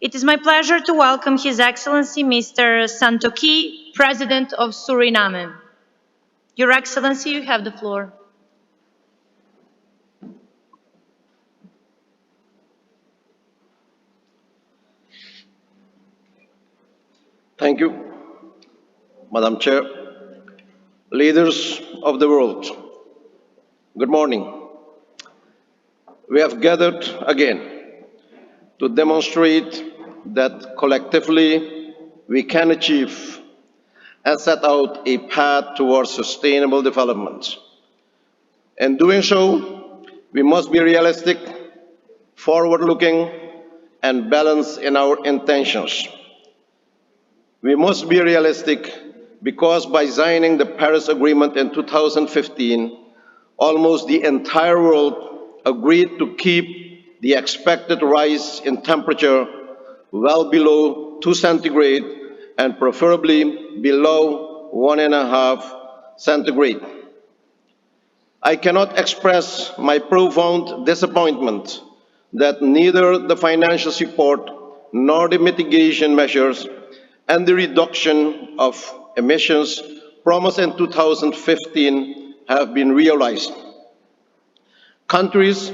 It is my pleasure to welcome His Excellency Mr. Santoki, President of Suriname. Your Excellency, you have the floor. Thank you, Madam Chair. Leaders of the world, good morning. We have gathered again to demonstrate that collectively we can achieve and set out a path towards sustainable development. In doing so, we must be realistic, forward-looking, and balanced in our intentions. We must be realistic because by signing the Paris Agreement in 2015, almost the entire world agreed to keep the expected rise in temperature well below 2 centigrade and preferably below 1.5 centigrade. I cannot express my profound disappointment that neither the financial support nor the mitigation measures and the reduction of emissions promised in 2015 have been realized. Countries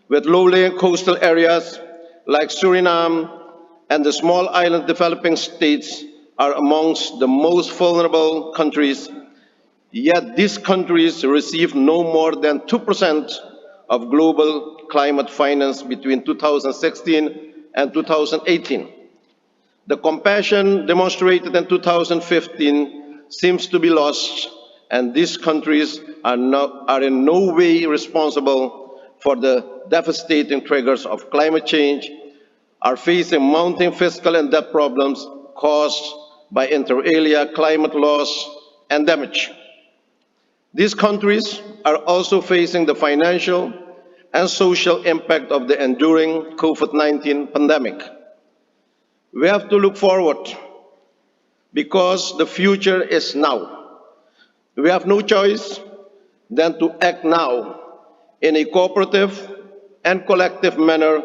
with low-lying coastal areas like Suriname and the small island developing states are amongst the most vulnerable countries, yet these countries receive no more than 2% of global climate finance between 2016 and 2018. The compassion demonstrated in 2015 seems to be lost, and these countries are in no way responsible for the devastating triggers of climate change, are facing mounting fiscal and debt problems caused by inter alia climate loss and damage. These countries are also facing the financial and social impact of the enduring COVID-19 pandemic. We have to look forward because the future is now. We have no choice than to act now in a cooperative and collective manner.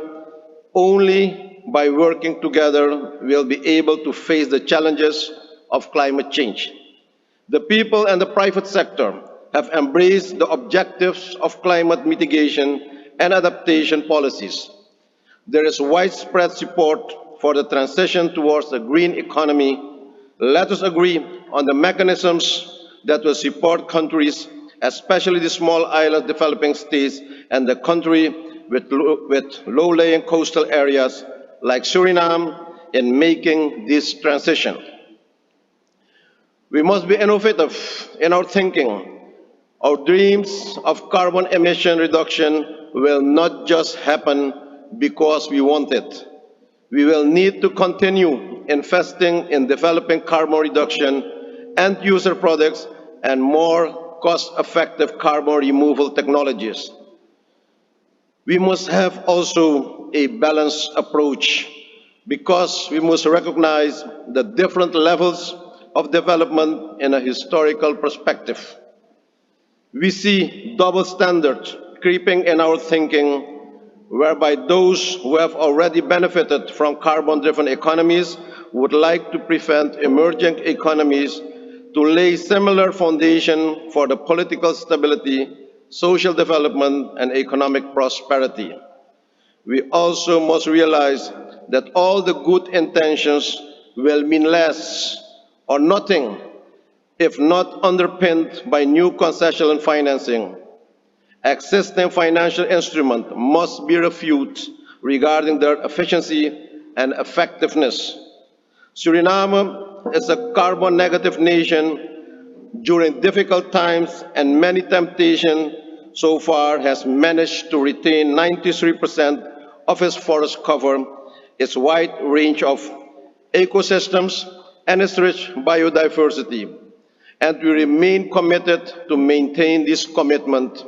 Only by working together we'll be able to face the challenges of climate change. The people and the private sector have embraced the objectives of climate mitigation and adaptation policies. There is widespread support for the transition towards a green economy. Let us agree on the mechanisms that will support countries, especially the small island developing states and the country with low-lying coastal areas like Suriname in making this transition. We must be innovative in our thinking. Our dreams of carbon emission reduction will not just happen because we want it. We will need to continue investing in developing carbon reduction, end-user products, and more cost-effective carbon removal technologies. We must have also a balanced approach because we must recognize the different levels of development in a historical perspective. We see double standards creeping in our thinking, whereby those who have already benefited from carbon-driven economies would like to prevent emerging economies to lay similar foundation for the political stability, social development, and economic prosperity. We also must realize that all the good intentions will mean less or nothing if not underpinned by new concessional financing. Existing financial instruments must be reviewed regarding their efficiency and effectiveness. Suriname is a carbon-negative nation during difficult times and many temptations. So far has managed to retain 93% of its forest cover, its wide range of ecosystems, and its rich biodiversity. And we remain committed to maintain this commitment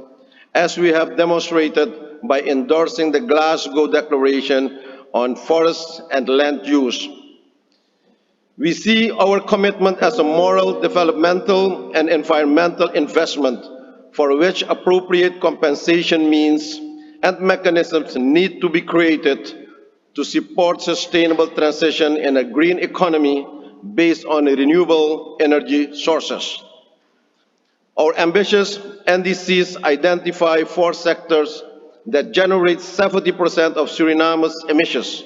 as we have demonstrated by endorsing the Glasgow Declaration on Forests and Land Use. We see our commitment as a moral, developmental, and environmental investment for which appropriate compensation means and mechanisms need to be created to support sustainable transition in a green economy based on renewable energy sources. Our ambitious NDCs identify four sectors that generate 70% of Suriname's emissions,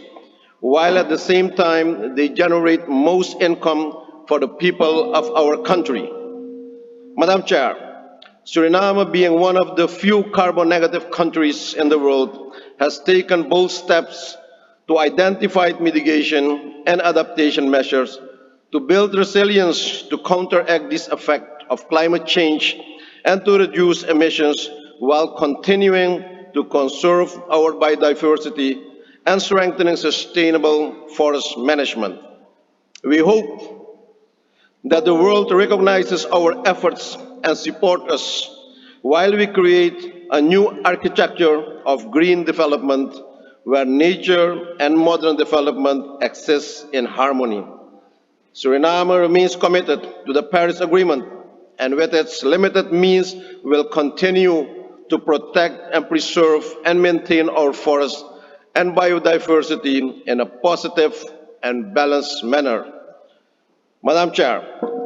while at the same time they generate most income for the people of our country. Madam Chair, Suriname, being one of the few carbon negative countries in the world, has taken bold steps to identify mitigation and adaptation measures to build resilience to counteract this effect of climate change and to reduce emissions while continuing to conserve our biodiversity and strengthening sustainable forest management. We hope that the world recognizes our efforts and support us while we create a new architecture of green development where nature and modern development exist in harmony. Suriname remains committed to the Paris Agreement and with its limited means will continue to protect and preserve and maintain our forests and biodiversity in a positive and balanced manner. Madam Chair,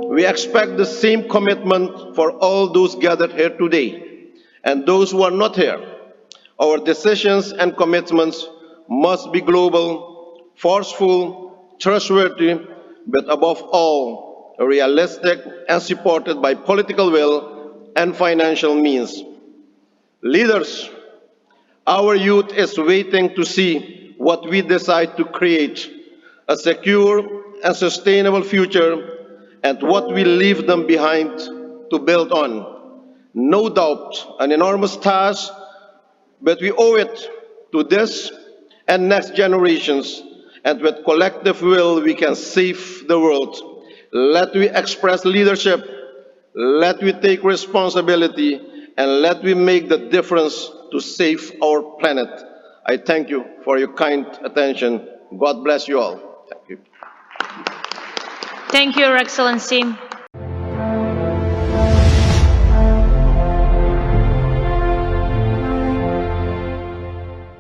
we expect the same commitment for all those gathered here today and those who are not here. Our decisions and commitments must be global, forceful, trustworthy, but above all, realistic and supported by political will and financial means. Leaders, our youth is waiting to see what we decide to create, a secure and sustainable future, and what we leave them behind to build on. No doubt, an enormous task, but we owe it to this and next generations, and with collective will we can save the world. Let we express leadership, let we take responsibility, and let we make the difference to save our planet. I thank you for your kind attention. God bless you all. Thank you. Thank you, Your Excellency.